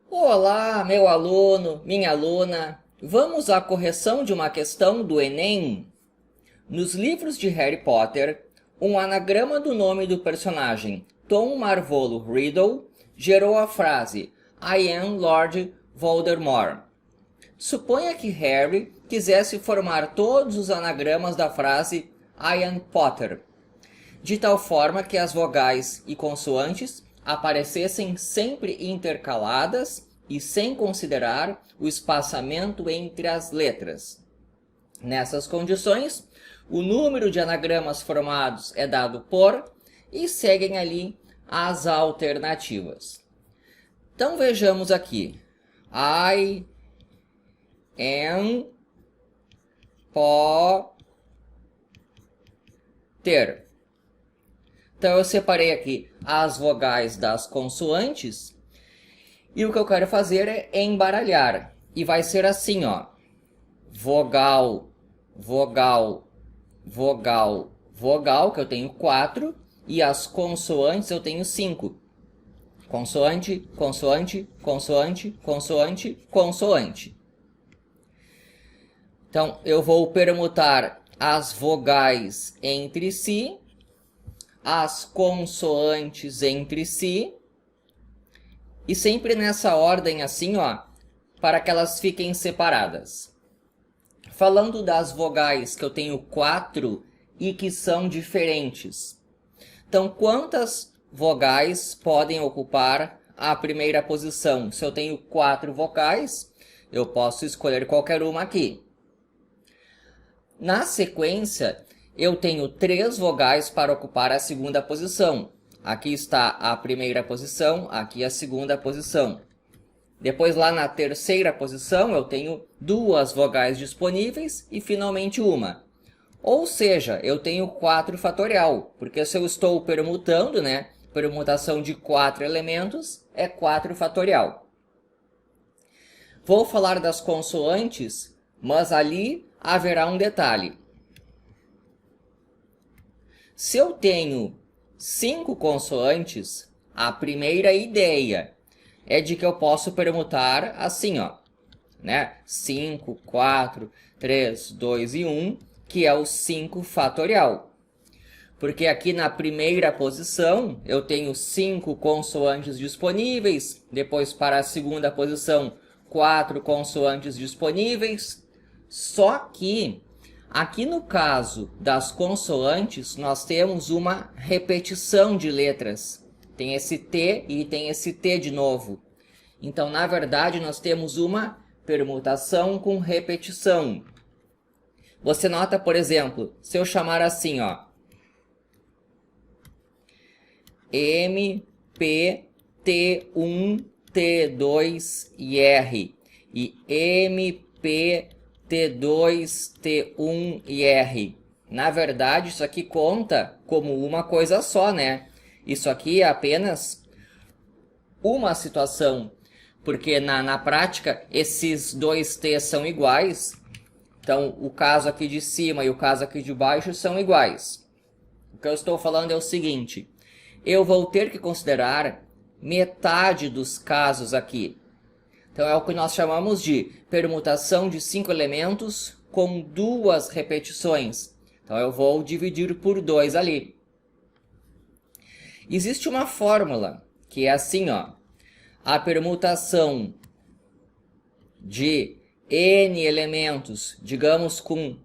Olá, meu aluno, minha aluna. Vamos à correção de uma questão do Enem. Nos livros de Harry Potter, um anagrama do nome do personagem Tom Marvolo Riddle gerou a frase I am Lord Voldemort. Suponha que Harry quisesse formar todos os anagramas da frase I am Potter, de tal forma que as vogais e consoantes aparecessem sempre intercaladas e sem considerar o espaçamento entre as letras. Nessas condições, o número de anagramas formados é dado por e seguem ali as alternativas. Então vejamos aqui. I am Potter. Então eu separei aqui as vogais das consoantes e o que eu quero fazer é embaralhar. E vai ser assim, ó. Vogal, vogal, vogal, vogal, que eu tenho 4, e as consoantes eu tenho 5. Consoante, consoante, consoante, consoante, consoante. Então eu vou permutar as vogais entre si, as consoantes entre si, e sempre nessa ordem assim, ó, para que elas fiquem separadas. Falando das vogais, que eu tenho 4 e que são diferentes. Então, quantas vogais podem ocupar a primeira posição? Se eu tenho 4 vocais, eu posso escolher qualquer uma aqui. Na sequência, eu tenho 3 vogais para ocupar a segunda posição. Aqui está a primeira posição, aqui a segunda posição. Depois, lá na terceira posição, eu tenho 2 vogais disponíveis e finalmente uma. Ou seja, eu tenho 4 fatorial, porque se eu estou permutando, né? Permutação de 4 elementos é 4 fatorial. Vou falar das consoantes, mas ali haverá um detalhe. Se eu tenho 5 consoantes, a primeira ideia é de que eu posso permutar assim, ó, né? 5, 4, 3, 2 e 1, que é o 5 fatorial. Porque aqui na primeira posição eu tenho 5 consoantes disponíveis, depois para a segunda posição 4 consoantes disponíveis. Só que aqui no caso das consoantes nós temos uma repetição de letras. Tem esse T e tem esse T de novo. Então, na verdade, nós temos uma permutação com repetição. Você nota, por exemplo, se eu chamar assim, ó, M, P, T1, T2 e R, e M, P, T2, T1 e R. Na verdade, isso aqui conta como uma coisa só, né? Isso aqui é apenas uma situação, porque na prática esses 2 T são iguais. Então, o caso aqui de cima e o caso aqui de baixo são iguais. O que eu estou falando é o seguinte: eu vou ter que considerar metade dos casos aqui. Então, é o que nós chamamos de permutação de 5 elementos com 2 repetições. Então, eu vou dividir por 2 ali. Existe uma fórmula que é assim, ó. A permutação de n elementos, digamos com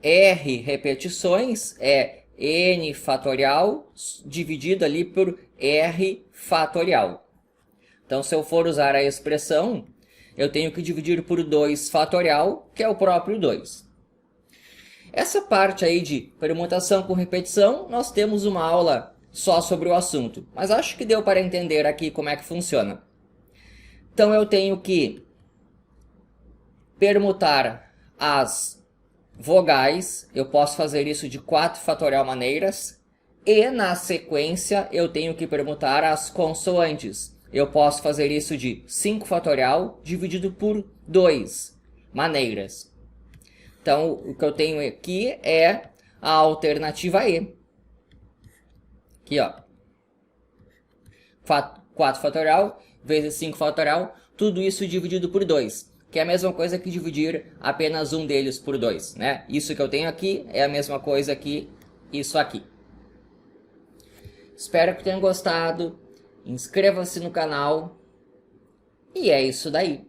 r repetições, é n fatorial dividido ali por r fatorial. Então, se eu for usar a expressão, eu tenho que dividir por 2 fatorial, que é o próprio 2. Essa parte aí de permutação com repetição, nós temos uma aula só sobre o assunto, mas acho que deu para entender aqui como é que funciona. Então, eu tenho que permutar as vogais, eu posso fazer isso de 4 fatorial maneiras, e na sequência eu tenho que permutar as consoantes. Eu posso fazer isso de 5 fatorial dividido por 2 maneiras. Então, o que eu tenho aqui é a alternativa E. Aqui, ó. 4 fatorial vezes 5 fatorial, tudo isso dividido por 2, que é a mesma coisa que dividir apenas um deles por 2, né? Isso que eu tenho aqui é a mesma coisa que isso aqui. Espero que tenham gostado, inscreva-se no canal e é isso daí.